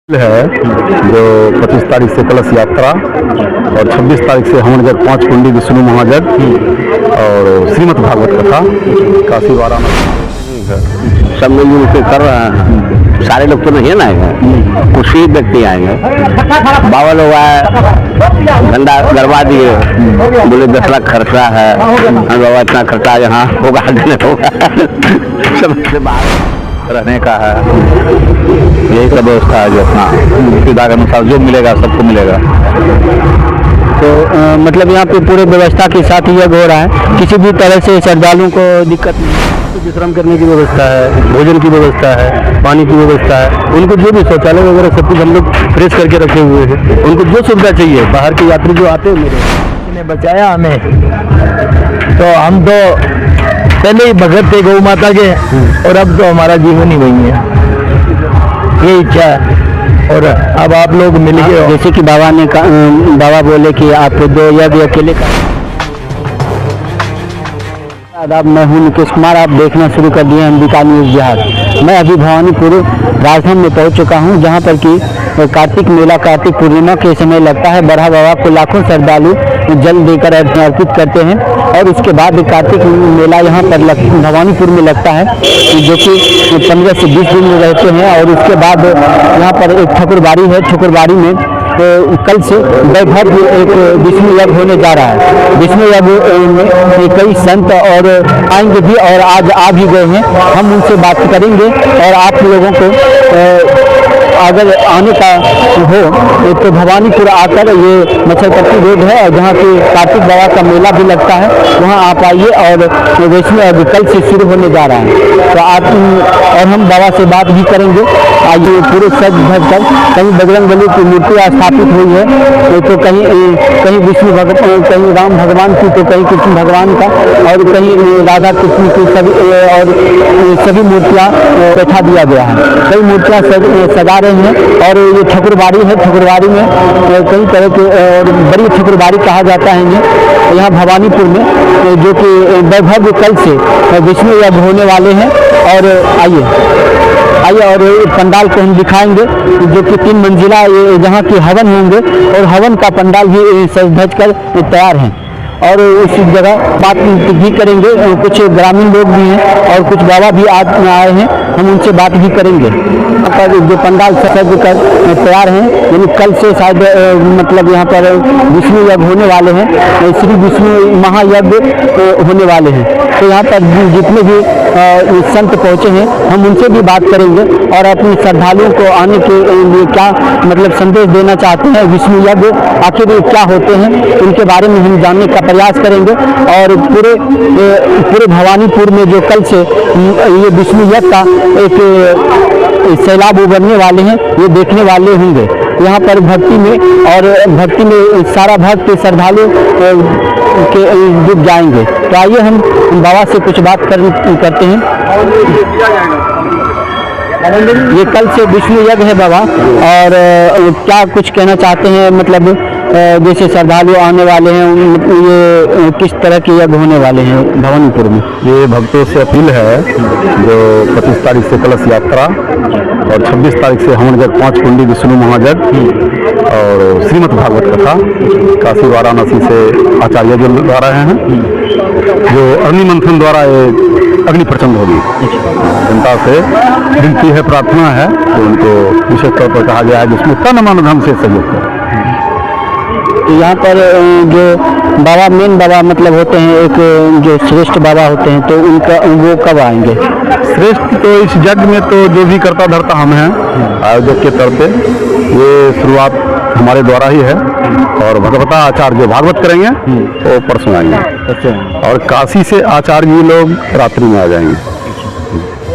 है जो 25 तारीख से कलश यात्रा और 26 तारीख से हवन जग 5 कुंडी विष्णु महाजग और श्रीमद् भागवत कथा काशी वाराणसी सब मिलजुल के कर रहे हैं। सारे लोग तो नहीं ना आएंगे, कुछ ही व्यक्ति आएंगे। बाबा लोग आए, झंडा गड़वा दिए, बोले 10 लाख खर्चा है। बाबा इतना खर्चा यहाँ होगा नहीं होगा, सबसे बाहर रहने का है, यही सब व्यवस्था है जो अपना सुविधा के अनुसार जो मिलेगा सबको मिलेगा। तो मतलब यहाँ पे पूरे व्यवस्था के साथ यज्ञ हो रहा है, किसी भी तरह से श्रद्धालुओं को दिक्कत नहीं। विश्राम करने की व्यवस्था है, भोजन की व्यवस्था है, पानी की व्यवस्था है, उनको जो भी शौचालय वगैरह सब कुछ हम लोग फ्रेश करके रखे हुए हैं। उनको जो सुविधा चाहिए, बाहर के यात्री जो आते हैं मेरे ने बचाया हमें, तो हम तो पहले ही भगत थे गौ माता के, और अब तो हमारा जीवन ही वही है, ये इच्छा है। और अब आप लोग मिल गए, जैसे कि बाबा बोले कि आप 2 यज्ञ अकेले का। आदाब, मैं हूं निकेश कुमार, आप देखना शुरू कर दिए अंबिका न्यूज़ बिहार। मैं अभी भवानीपुर राजधाम में पहुंच चुका हूं, जहां पर कि कार्तिक मेला कार्तिक पूर्णिमा के समय लगता है। बरहा बाबा को लाखों श्रद्धालु जल देकर अर्पित करते हैं, और उसके बाद कार्तिक मेला यहाँ पर भवानीपुर में लगता है, जो कि 15 से 20 दिन में रहते हैं। और उसके बाद यहाँ पर एक ठकुरबाड़ी है, ठकुरबाड़ी में कल से वैभव एक विष्णु यज्ञ होने जा रहा है। विष्णु यज्ञ में कई संत और आएंगे भी, और आज आ भी गए हैं। हम उनसे बात करेंगे, और आप लोगों को अगर आने का हो तो भवानीपुर आकर, ये मच्छरपट्टी रोड है, और जहाँ के कार्तिक बाबा का मेला भी लगता है, वहाँ आप आइए। और वैष्णो यज्ञ कल से शुरू होने जा रहा है, तो आप और हम बाबा से बात भी करेंगे। आइए पूरे सज धज कर, कहीं बजरंगबली की मूर्ति स्थापित हुई है, तो कहीं विष्णु भगवान, कहीं राम भगवान की, तो कहीं कृष्ण भगवान का, और कहीं राधा कृष्ण की, सभी मूर्तियाँ बैठा दिया गया है। कई मूर्तियाँ सजा रहे हैं। और ये ठकुरबाड़ी है, ठकुरबाड़ी में कई तरह के, और बड़ी ठकुरबाड़ी कहा जाता है इन्हें, यहाँ भवानीपुर में, जो कि वैभव कल से विष्णु यज्ञ होने वाले हैं। और आइए और पंडाल को हम दिखाएंगे, जो कि 3 मंजिला जहाँ की हवन होंगे, और हवन का पंडाल भी सज धज कर तैयार है। और उस जगह बात भी करेंगे, कुछ ग्रामीण लोग भी हैं, और कुछ बाबा भी आए हैं, हम उनसे बात भी करेंगे। पर जो पंडाल सज कर तैयार हैं, यानी कल से शायद मतलब यहाँ पर विष्णु यज्ञ होने वाले हैं, श्री विष्णु महायज्ञ होने वाले हैं। तो यहाँ पर जितने भी संत पहुँचे हैं, हम उनसे भी बात करेंगे, और अपने श्रद्धालुओं को आने के लिए क्या मतलब संदेश देना चाहते हैं, विष्णु यज्ञ आखिर क्या होते हैं, उनके बारे में हम जानने का प्रयास करेंगे। और पूरे भवानीपुर में जो कल से ये विष्णु यज्ञ का एक सैलाब उभरने वाले हैं, ये देखने वाले होंगे यहाँ पर भक्ति में, और भक्ति में सारा भक्त श्रद्धालु के डूब जाएंगे। तो आइए हम बाबा से कुछ बात करते हैं। ये कल से विष्णु यज्ञ है बाबा, और क्या कुछ कहना चाहते हैं, मतलब जैसे श्रद्धालु आने वाले हैं, ये किस तरह के यज्ञ होने वाले हैं भवानीपुर में? ये भक्तों से अपील है, जो 25 तारीख से कलश यात्रा और 26 तारीख से हवन जग 5 कुंडी विष्णु महाजग और श्रीमद् भागवत कथा काशी वाराणसी से आचार्य जो ला रहे हैं, जो अग्नि मंथन द्वारा अग्नि प्रचंड होगी। जनता से विनती है, प्रार्थना है, तो उनको विशेष तौर पर कहा गया है जिसमें तन मन धन से सहयोग करें। यहाँ पर जो बाबा मेन बाबा मतलब होते हैं, एक जो श्रेष्ठ बाबा होते हैं, तो उनका वो कब आएंगे? श्रेष्ठ तो इस यज्ञ में तो जो भी करता धरता हम हैं, आयोजक के तौर पे ये शुरुआत हमारे द्वारा ही है, और भगवता आचार्य जो भागवत करेंगे वो परसों आएंगे। अच्छा। और काशी से आचार्य जी लोग रात्रि में आ जाएंगे।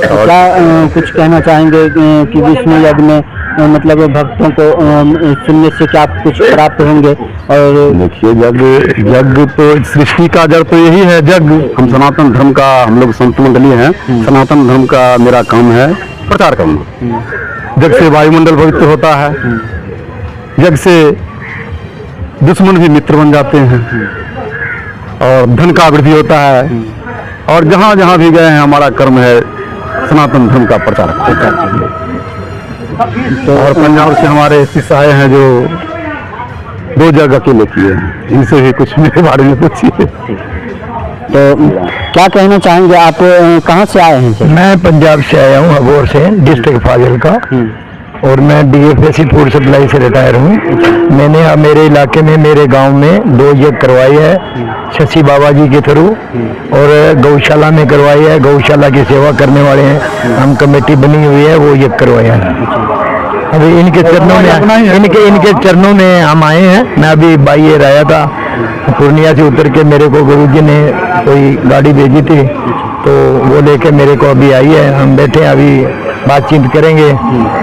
और क्या कुछ कहना चाहेंगे कि विष्णु यज्ञ में मतलब भक्तों को सुनने से क्या कुछ प्राप्त होंगे? और देखिए, यज्ञ तो सृष्टि का जड़ तो यही है यज्ञ। हम सनातन धर्म का, हम लोग संत मंडली हैं, सनातन धर्म का मेरा काम है प्रचार करना। यज्ञ से वायुमंडल पवित्र होता है, यज्ञ से दुश्मन भी मित्र बन जाते हैं, और धन का वृद्धि होता है। और जहाँ जहाँ भी गए हैं, हमारा कर्म है सनातन धर्म का प्रचार। और पंजाब से हमारे शिष्य आए हैं जो 2 जगह अकेले किए हैं, इनसे भी कुछ मेरे बारे में पूछिए। तो क्या कहना चाहेंगे आप, कहाँ से आए हैं सर? मैं पंजाब से आया हूँ, अबोर से, डिस्ट्रिक्ट फाजिल्का, और मैं DFSC फूड सप्लाई से रिटायर हूँ। मैंने अब मेरे इलाके में, मेरे गांव में 2 यज्ञ करवाई है शशि बाबा जी के थ्रू, और गौशाला में करवाई है। गौशाला की सेवा करने वाले हैं, हम कमेटी बनी हुई है, वो यज्ञ करवाया है। अभी इनके चरणों में, इनके चरणों में हम आए हैं। मैं अभी बाई ईयर आया था, पूर्णिया से उतर के मेरे को गुरुजी ने कोई गाड़ी भेजी थी, तो वो लेके मेरे को अभी आई है। हम बैठे हैं, अभी बातचीत करेंगे।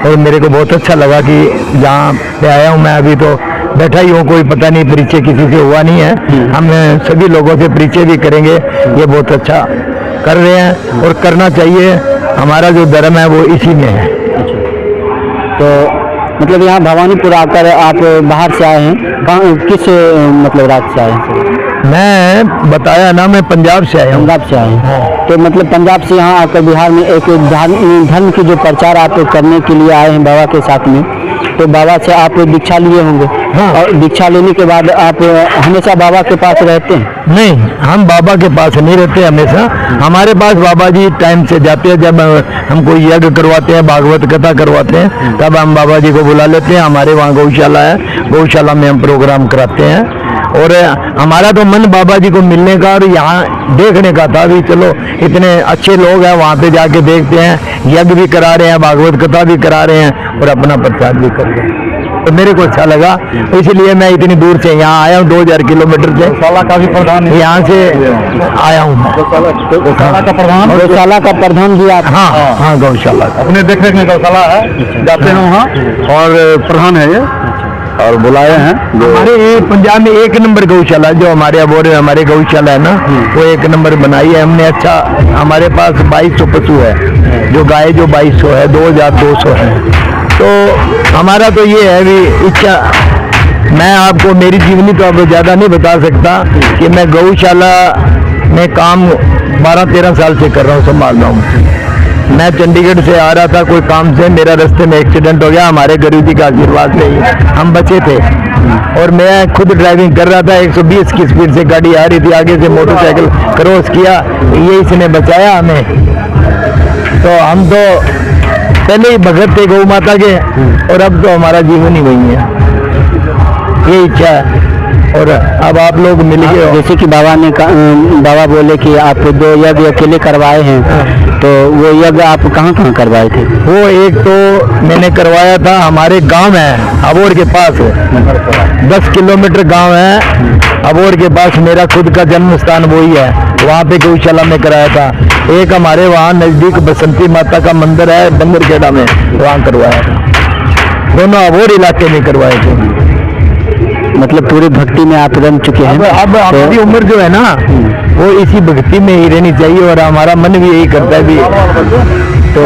और मेरे को बहुत अच्छा लगा कि जहाँ पे आया हूँ मैं, अभी तो बैठा ही हूँ, कोई पता नहीं, परिचय किसी से हुआ नहीं है। हम सभी लोगों से परिचय भी करेंगे। ये बहुत अच्छा कर रहे हैं और करना चाहिए। हमारा जो धर्म है वो इसी में है। तो मतलब यहाँ भवानीपुर आकर आप बाहर से आए हैं, किस मतलब राज्य से आए हैं सर? मैं बताया ना, मैं पंजाब से आया हूँ। पंजाब से आए हैं। तो मतलब पंजाब से यहाँ आकर बिहार में एक धर्म की जो प्रचार आप करने के लिए आए हैं बाबा के साथ में, तो बाबा से आप दीक्षा लिए होंगे। हाँ। और दीक्षा लेने के बाद आप हमेशा बाबा के पास रहते हैं? नहीं, हम बाबा के पास नहीं रहते हमेशा। हमारे पास बाबा जी टाइम से जाते हैं, जब हम कोई यज्ञ करवाते हैं, भागवत कथा करवाते हैं, तब हम बाबा जी को बुला लेते हैं। हमारे वहाँ गौशाला है, गौशाला में हम प्रोग्राम कराते हैं। और हमारा तो मन बाबा जी को मिलने का और यहाँ देखने का था। भी चलो, इतने अच्छे लोग हैं, वहाँ पे जाके देखते हैं, यज्ञ भी करा रहे हैं, भागवत कथा भी करा रहे हैं और अपना प्रचार भी कर रहे हैं। तो मेरे को अच्छा लगा, इसलिए मैं इतनी दूर से यहाँ आया हूँ, 2000 किलोमीटर से। गौशाला का भी प्रधान यहाँ से आया हूँ मैं। गौशाला का प्रधान? गौशाला का प्रधान जी आप? हाँ हाँ, गौशाला अपने देख रेख में गौशाला है, जाते हैं वहाँ, और प्रधान है ये, और बुलाए हैं। हमारे पंजाब में 1 नंबर गौशाला, जो हमारे अबोरे हमारे गौशाला है ना, वो 1 नंबर बनाई है हमने। अच्छा, हमारे पास 2200 पशु है, जो गाय जो 2200 है, 2200 है। तो हमारा तो ये है भी इच्छा। मैं आपको मेरी जीवनी तो अब ज़्यादा नहीं बता सकता कि मैं गौशाला में काम 12-13 साल से कर रहा हूँ, संभाल रहा हूँ। मैं चंडीगढ़ से आ रहा था कोई काम से, मेरा रास्ते में एक्सीडेंट हो गया। हमारे गुरु जी का आशीर्वाद से ही हम बचे थे। और मैं खुद ड्राइविंग कर रहा था, 120 की स्पीड से गाड़ी आ रही थी, आगे से मोटरसाइकिल क्रॉस किया, ये इसने बचाया हमें। तो हम तो पहले ही भगत थे गौ माता के, और अब तो हमारा जीवन ही वही है। ये इच्छा है। और अब आप लोग मिल गए हो। जैसे कि बाबा बोले कि आप 2 यज्ञ अकेले करवाए हैं, तो वो यज्ञ आप कहाँ कहाँ करवाए थे? वो एक तो मैंने करवाया था हमारे गांव है, अबोर के पास है, 10 किलोमीटर गांव है अबोर के पास। मेरा खुद का जन्म स्थान वही है, वहाँ पे गौशाला में कराया था। एक हमारे वहाँ नज़दीक बसंती माता का मंदिर है, बंदरखेड़ा में, वहाँ करवाया था। दोनों अबोर इलाके में करवाए थे। मतलब पूरी भक्ति में आप रम चुके हैं। अब हमारी उम्र जो है ना, वो इसी भक्ति में ही रहनी चाहिए, और हमारा मन भी यही करता है भी। तो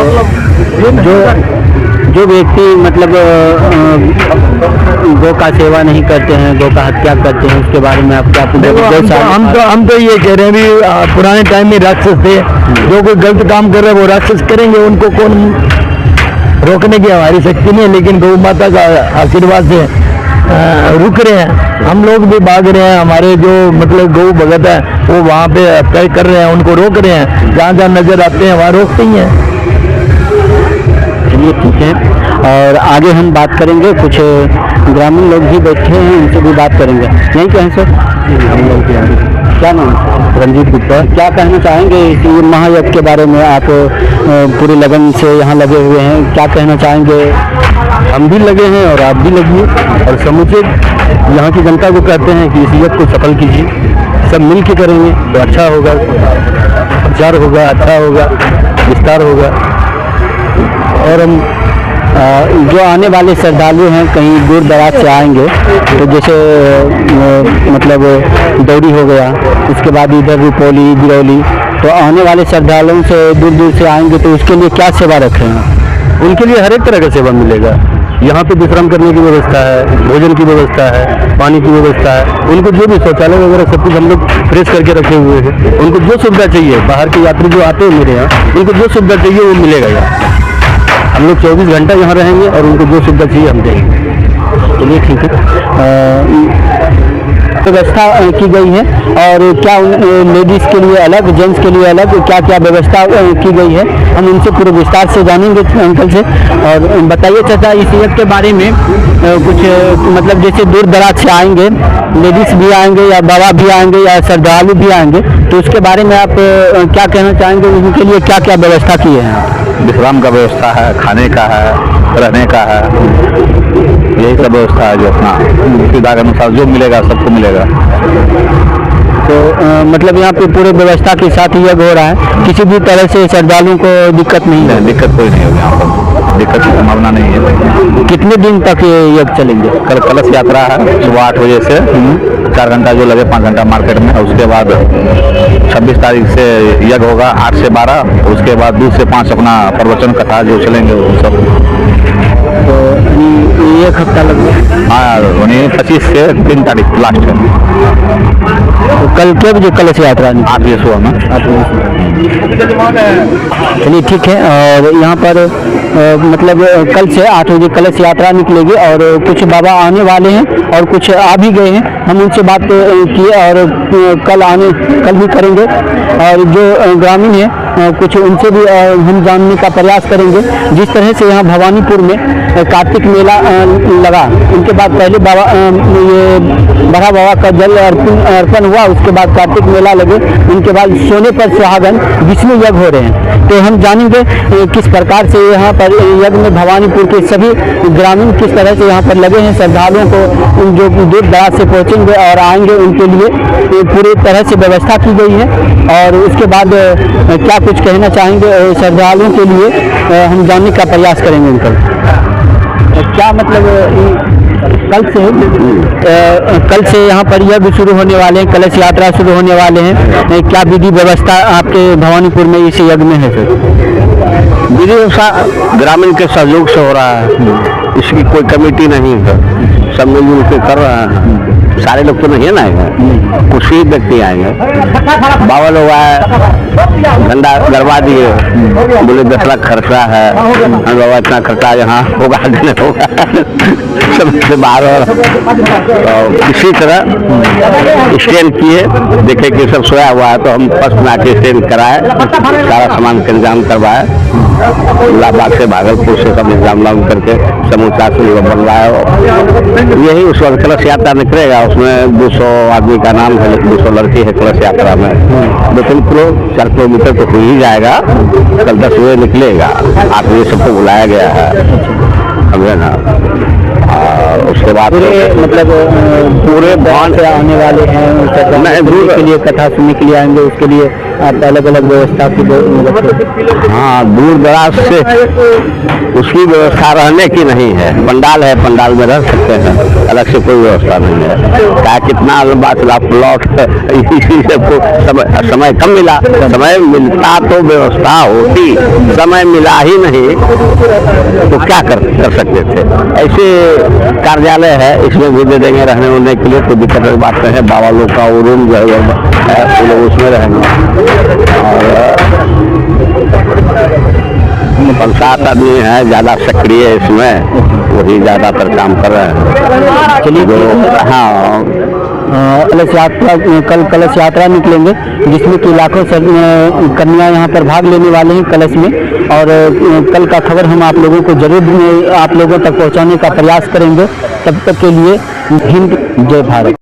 जो व्यक्ति मतलब गौ का सेवा नहीं करते हैं, गौ का हत्या करते हैं, उसके बारे में आप क्या? हम तो ये कह रहे हैं भी पुराने टाइम में राक्षस थे, जो कोई गलत काम कर रहे हैं वो राक्षस करेंगे, उनको कौन रोकने की हमारी शक्ति नहीं है। लेकिन गौ माता का आशीर्वाद से रुक रहे हैं, हम लोग भी भाग रहे हैं। हमारे जो मतलब गौ भगत है वो वहाँ पे तय कर रहे हैं, उनको रोक रहे हैं, जहाँ जहाँ नजर आते हैं वहाँ रोकते ही हैं। चलिए ठीक है, और आगे हम बात करेंगे। कुछ ग्रामीण लोग भी बैठे हैं, उनसे भी बात करेंगे। यहीं कहें सर? हम लोग क्या नाम? रंजीत गुप्ता। क्या कहना चाहेंगे इस महायज्ञ के बारे में? आप पूरी लगन से यहाँ लगे हुए हैं, क्या कहना चाहेंगे? हम भी लगे हैं और आप भी लगिए, और समूचे यहाँ की जनता को कहते हैं कि इस यज्ञ को सफल कीजिए। सब मिल के करेंगे तो अच्छा होगा, प्रचार होगा, अच्छा होगा, विस्तार होगा। और हम जो आने वाले श्रद्धालु हैं कहीं दूर दराज से आएंगे, तो जैसे मतलब दौड़ी हो गया, उसके बाद इधर रुपौली, बिरौली, तो आने वाले श्रद्धालुओं से दूर दूर से आएंगे, तो उसके लिए क्या सेवा रखे हैं? उनके लिए हर एक तरह का सेवा मिलेगा। यहाँ पे विश्राम करने की व्यवस्था है, भोजन की व्यवस्था है, पानी की व्यवस्था है। उनको जो भी शौचालय वगैरह सब कुछ हम लोग फ्रेश करके रखे हुए हैं। उनको जो सुविधा चाहिए, बाहर के यात्री जो आते हैं मेरे यहाँ, उनको जो सुविधा चाहिए वो मिलेगा यहाँ। हम लोग 24 घंटा यहाँ रहेंगे और उनको जो सुविधा चाहिए हम देंगे। चलिए ठीक है। व्यवस्था की गई है और क्या लेडीज़ के लिए अलग, जेंट्स के लिए अलग क्या क्या व्यवस्था की गई है, हम उनसे पूरे विस्तार से जानेंगे अंकल से। और बताइए चाचा, इस यज्ञ के बारे में कुछ मतलब जैसे दूर दराज से आएंगे, लेडीज़ भी आएंगे या बाबा भी आएंगे या श्रद्धालु भी आएंगे, तो उसके बारे में आप क्या कहना चाहेंगे, उनके लिए क्या क्या व्यवस्था की है? विश्राम का व्यवस्था है, खाने का है, रहने का है, यही सब व्यवस्था है जो अपना सुविधा के अनुसार जो मिलेगा सबको मिलेगा। तो मतलब यहाँ पे पूरे व्यवस्था के साथ ही यज्ञ हो रहा है, किसी भी तरह से श्रद्धालुओं को दिक्कत नहीं है? दिक्कत कोई नहीं होगी यहाँ पर, दिक्कत की संभावना नहीं है। कितने दिन तक ये यज्ञ चलेंगे? कल कलश यात्रा है सुबह 8 बजे से 4 घंटा जो लगे 5 घंटा मार्केट में। उसके बाद 26 तारीख से यज्ञ होगा 8 से 12। उसके बाद 2 से 5 अपना प्रवचन कथा जो चलेंगे वो सब। तो एक हफ्ता लगेगा? हाँ, 25 से 3 तारीख लास्ट है। तो कल क्या बजे कलश यात्रा? 8 बजे सुबह में। चलिए ठीक है। और यहाँ पर मतलब कल से 8 बजे कलश यात्रा निकलेगी और कुछ बाबा आने वाले हैं और कुछ आ भी गए हैं, हम उनसे बात की और कल भी करेंगे। और जो ग्रामीण है कुछ उनसे भी हम जानने का प्रयास करेंगे। जिस तरह से यहाँ भवानीपुर में कार्तिक मेला लगा, उनके बाद पहले बाबा ये बड़ा बाबा का जल अर्पण हुआ, उसके बाद कार्तिक मेला लगे, उनके बाद सोने पर सुहागन विष्णु यज्ञ हो रहे हैं। तो हम जानेंगे किस प्रकार से यहाँ पर यज्ञ में भवानीपुर के सभी ग्रामीण किस तरह से यहाँ पर लगे हैं। श्रद्धालुओं को जो दूर दराज से पहुँचेंगे और आएंगे उनके लिए पूरी तरह से व्यवस्था की गई है। और उसके बाद क्या कुछ कहना चाहेंगे श्रद्धालुओं के लिए हम जानने का प्रयास करेंगे उनका। क्या मतलब कल से यहाँ पर यज्ञ शुरू होने वाले हैं, कलश यात्रा शुरू होने वाले हैं, क्या विधि व्यवस्था आपके भवानीपुर में इस यज्ञ में है सर? विधि व्यवस्था ग्रामीण के सहयोग से हो रहा है, इसकी कोई कमेटी नहीं है, सब मिलजुल के कर रहे हैं। सारे लोग तो नहीं ना आएंगे, कुछ ही व्यक्ति आएंगे। बाबा लोग आए, झंडा गड़वा दिए, बोले 10 लाख खर्चा है, बाबा इतना खर्चा यहाँ होगा नहीं होगा सबसे बाहर। और इसी तरह स्टैंड किए, देखे कि सब सोया हुआ है तो हम फर्स्ट में आके स्टैंड कराए, सारा सामान का इंतजाम करवाए, इलाहाबाद से भागलपुर से सब इंतजाम करके समूचा से बन रहा है। यही उस वक्त कलश यात्रा निकलेगा, उसमें 200 आदमी का नाम है, 200 लड़की है कलश यात्रा में। 2-3 किलोमीटर तो हो ही जाएगा। कल 10 बजे निकलेगा, 8 बजे सबको बुलाया गया है, समझे ना। उसके बाद मतलब पूरे भवन से आने वाले हैं, दूर के लिए कथा सुनने के लिए आएंगे, उसके लिए आप अलग अलग व्यवस्था की? हाँ, दूर दराज से उसकी व्यवस्था रहने की नहीं है। पंडाल है, पंडाल में रह सकते हैं, अलग से कोई व्यवस्था नहीं है। क्या कितना लंबा चला प्लॉट इसी से समय कम मिला, समय मिलता तो व्यवस्था होती, समय मिला ही नहीं तो क्या कर सकते थे। ऐसे कार्यालय है, इसमें भी दे देंगे रहने उड़ने के लिए, तो दिक्कत की बात नहीं है। बाबा लोग का वो रूम जो है वो लोग उसमें रहेंगे। और 5-7 आदमी है ज़्यादा सक्रिय इसमें, वही ज़्यादातर काम कर रहे हैं। चलिए हाँ, कलश यात्रा कल कलश यात्रा निकलेंगे, जिसमें कि लाखों कन्या यहाँ पर भाग लेने वाले हैं कलश में। और कल का खबर हम आप लोगों को जरूर आप लोगों तक पहुँचाने का प्रयास करेंगे। तब तक के लिए हिंद, जय भारत।